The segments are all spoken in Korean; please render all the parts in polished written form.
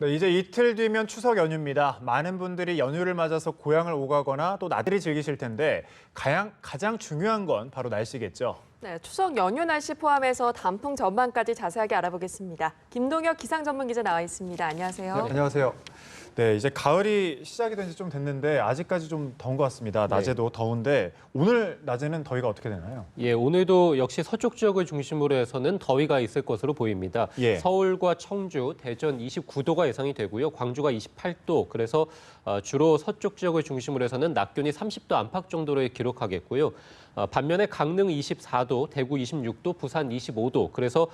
네, 이제 이틀 뒤면 추석 연휴입니다. 많은 분들이 연휴를 맞아서 고향을 오가거나 또 나들이 즐기실 텐데 가장 중요한 건 바로 날씨겠죠. 네, 추석 연휴 날씨 포함해서 단풍 전망까지 자세하게 알아보겠습니다. 김동혁 기상 전문 기자 나와 있습니다. 안녕하세요. 네, 안녕하세요. 네, 이제 가을이 시작이 된 지 좀 됐는데 아직까지 좀 더운 것 같습니다. 낮에도 더운데 오늘 낮에는 더위가 어떻게 되나요? 예, 오늘도 역시 서쪽 지역을 중심으로 해서는 더위가 있을 것으로 보입니다. 예. 서울과 청주, 대전 29도가 예상이 되고요. 광주가 28도. 그래서 주로 서쪽 지역을 중심으로 해서는 낮 기온이 30도 안팎 정도로 기록하겠고요. 반면에 강릉 24도, 대구 26도, 부산 25도. 그래서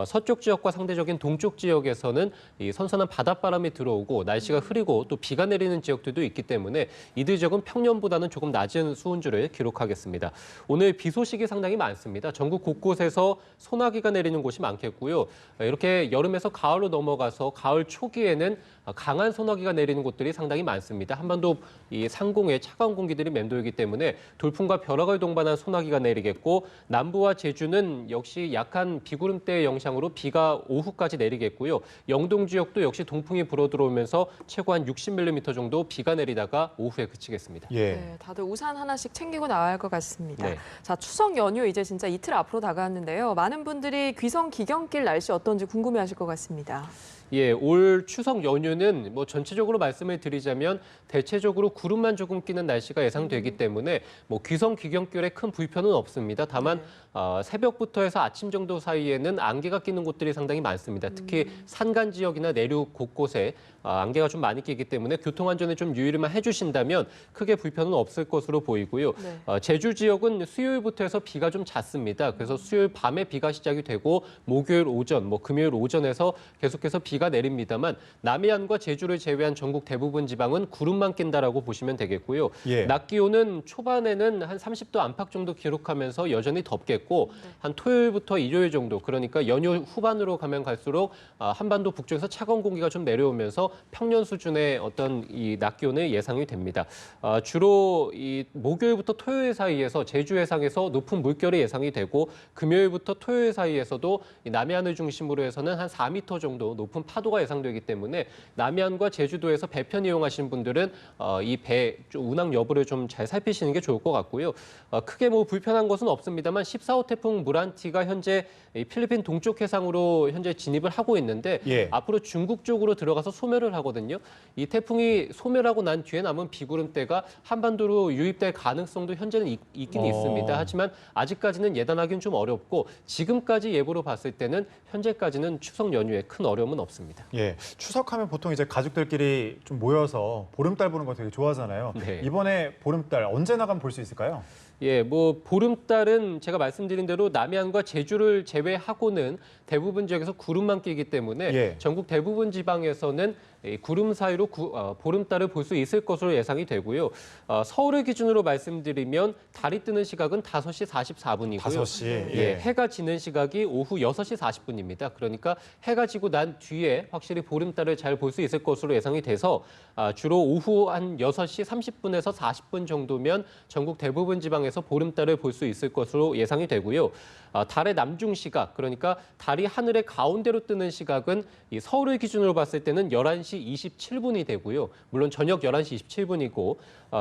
서쪽 지역과 상대적인 동쪽 지역에서는 이 선선한 바닷바람이 들어오고 날씨가 흐리고 또 비가 내리는 지역들도 있기 때문에 이들 지역은 평년보다는 조금 낮은 수온주를 기록하겠습니다. 오늘 비 소식이 상당히 많습니다. 전국 곳곳에서 소나기가 내리는 곳이 많겠고요. 이렇게 여름에서 가을로 넘어가서 가을 초기에는 강한 소나기가 내리는 곳들이 상당히 많습니다. 한반도 이 상공에 차가운 공기들이 맴돌기 때문에 돌풍과 벼락을 동반한 소나기가 내리겠고 남부와 제주는 역시 약한 비구름대의 영향으로 비가 오후까지 내리겠고요. 영동 지역도 역시 동풍이 불어들어오면서 최고 한 60mm 정도 비가 내리다가 오후에 그치겠습니다. 예. 네, 다들 우산 하나씩 챙기고 나와야 할 것 같습니다. 네. 자, 추석 연휴 이제 진짜 이틀 앞으로 다가왔는데요. 많은 분들이 귀성 귀경길 날씨 어떤지 궁금해하실 것 같습니다. 예, 올 추석 연휴는 뭐 전체적으로 말씀을 드리자면 대체적으로 구름만 조금 끼는 날씨가 예상되기 때문에 뭐 귀성 귀경길에 큰 불편은 없습니다. 다만 새벽부터 해서 아침 정도 사이에는 안개가 끼는 곳들이 상당히 많습니다. 특히 산간 지역이나 내륙 곳곳에 안개가 좀 많이 끼기 때문에 교통안전에 좀 유의만 해주신다면 크게 불편은 없을 것으로 보이고요. 네. 제주 지역은 수요일부터 해서 비가 좀 잦습니다. 그래서 수요일 밤에 비가 시작이 되고 목요일 오전, 뭐 금요일 오전에서 계속해서 비가 내립니다만 남해안과 제주를 제외한 전국 대부분 지방은 구름만 낀다라고 보시면 되겠고요. 예. 낮 기온은 초반에는 한 30도 안팎 정도 기록하면서 여전히 덥겠고 한 토요일부터 일요일 정도 그러니까 연휴 후반으로 가면 갈수록 한반도 북쪽에서 차가운 공기가 좀 내려오면서 평년 수준의 어떤 이 낮 기온이 예상이 됩니다. 주로 이 목요일부터 토요일 사이에서 제주 해상에서 높은 물결이 예상이 되고 금요일부터 토요일 사이에서도 이 남해안을 중심으로 해서는 한 4m 정도 높은 파도가 예상되기 때문에 남해안과 제주도에서 배편 이용하시는 분들은 이 배 운항 여부를 좀 잘 살피시는 게 좋을 것 같고요. 크게 뭐 불편한 것은 없습니다만 14호 태풍 무란티가 현재 필리핀 동쪽 해상으로 현재 진입을 하고 있는데 예. 앞으로 중국 쪽으로 들어가서 소멸을 하거든요. 이 태풍이 소멸하고 난 뒤에 남은 비구름대가 한반도로 유입될 가능성도 현재는 있긴 있습니다. 하지만 아직까지는 예단하기는 좀 어렵고 지금까지 예보로 봤을 때는 현재까지는 추석 연휴에 큰 어려움은 없습니다. 예. 추석하면 보통 이제 가족들끼리 좀 모여서 보름달 보는 거 되게 좋아하잖아요. 네. 이번에 보름달 언제 나가면 볼 수 있을까요? 예, 뭐 보름달은 제가 말씀드린 대로 남해안과 제주를 제외하고는 대부분 지역에서 구름만 끼기 때문에 예. 전국 대부분 지방에서는 이 구름 사이로 보름달을 볼 수 있을 것으로 예상이 되고요. 서울을 기준으로 말씀드리면 달이 뜨는 시각은 5시 44분이고요. 5시. 예, 해가 지는 시각이 오후 6시 40분입니다. 그러니까 해가 지고 난 뒤에 확실히 보름달을 잘 볼 수 있을 것으로 예상이 돼서 주로 오후 한 6시 30분에서 40분 정도면 전국 대부분 지방에서 보름달을 볼 수 있을 것으로 예상이 되고요. 달의 남중 시각, 그러니까 달이 하늘의 가운데로 뜨는 시각은 이 서울을 기준으로 봤을 때는 11시 27분이 되고요. 물론 저녁 11시 27분이고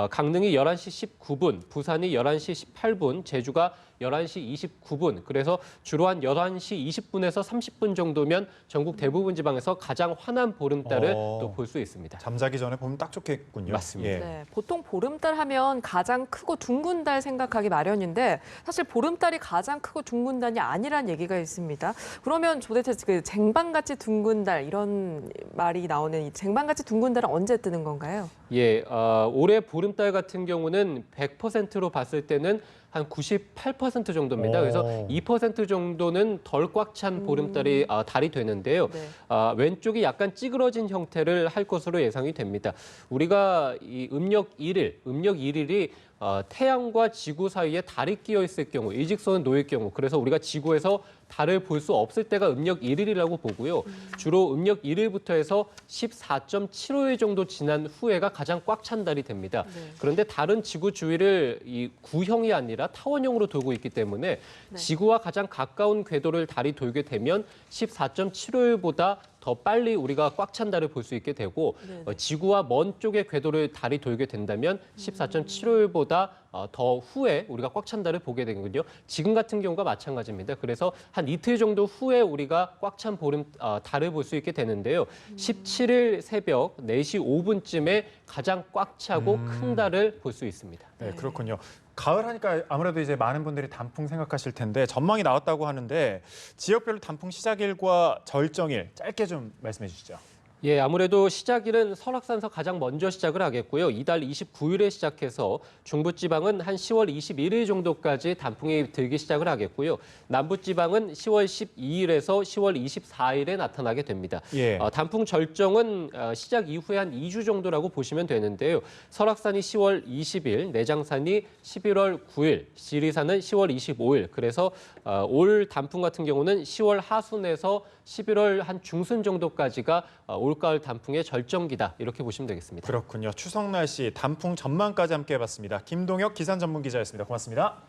강릉이 11시 19분, 부산이 11시 18분, 제주가 11시 29분. 그래서 주로 한 11시 20분에서 30분 정도면 전국 대부분 지방에서 가장 환한 보름달을 또 볼 수 있습니다. 잠자기 전에 보면 딱 좋겠군요. 맞습니다. 예. 네, 보통 보름달 하면 가장 크고 둥근 달 생각하기 마련인데 사실 보름달이 가장 크고 둥근 달이 아니란 얘기가 있습니다. 그러면 도대체 그 쟁반같이 둥근 달 이런 말이 나오는 이 쟁반같이 둥근 달은 언제 뜨는 건가요? 예, 올해 보름달 같은 경우는 100%로 봤을 때는 한 98% 정도입니다. 그래서 2% 정도는 덜 꽉 찬 보름달이 달이 되는데요. 네. 왼쪽이 약간 찌그러진 형태를 할 것으로 예상이 됩니다. 우리가 이 음력 1일이 태양과 지구 사이에 달이 끼어 있을 경우, 일직선은 놓일 경우, 그래서 우리가 지구에서 달을 볼 수 없을 때가 음력 1일이라고 보고요. 주로 음력 1일부터 해서 14.75일 정도 지난 후에가 가장 꽉 찬 달이 됩니다. 네. 그런데 달은 지구 주위를 이 구형이 아니라 타원형으로 돌고 있기 때문에 네. 지구와 가장 가까운 궤도를 달이 돌게 되면 14.75일보다 더 빨리 우리가 꽉 찬 달을 볼 수 있게 되고 네네. 지구와 먼 쪽의 궤도를 달이 돌게 된다면 14.75일보다 더 후에 우리가 꽉 찬 달을 보게 되거든요. 지금 같은 경우가 마찬가지입니다. 그래서 한 이틀 정도 후에 우리가 꽉 찬 달을 볼 수 있게 되는데요. 17일 새벽 4시 5분쯤에 가장 꽉 차고 큰 달을 볼 수 있습니다. 네, 그렇군요. 가을 하니까 아무래도 이제 많은 분들이 단풍 생각하실 텐데 전망이 나왔다고 하는데 지역별로 단풍 시작일과 절정일 짧게 좀 말씀해 주시죠. 예, 아무래도 시작일은 설악산서 가장 먼저 시작을 하겠고요. 이달 29일에 시작해서 중부지방은 한 10월 21일 정도까지 단풍이 들기 시작을 하겠고요. 남부지방은 10월 12일에서 10월 24일에 나타나게 됩니다. 예. 단풍 절정은 시작 이후에 한 2주 정도라고 보시면 되는데요. 설악산이 10월 20일, 내장산이 11월 9일, 지리산은 10월 25일. 그래서 올 단풍 같은 경우는 10월 하순에서 11월 한 중순 정도까지가 올가을 단풍의 절정기다 이렇게 보시면 되겠습니다. 그렇군요. 추석 날씨 단풍 전망까지 함께 해봤습니다. 김동혁 기상 전문 기자였습니다. 고맙습니다.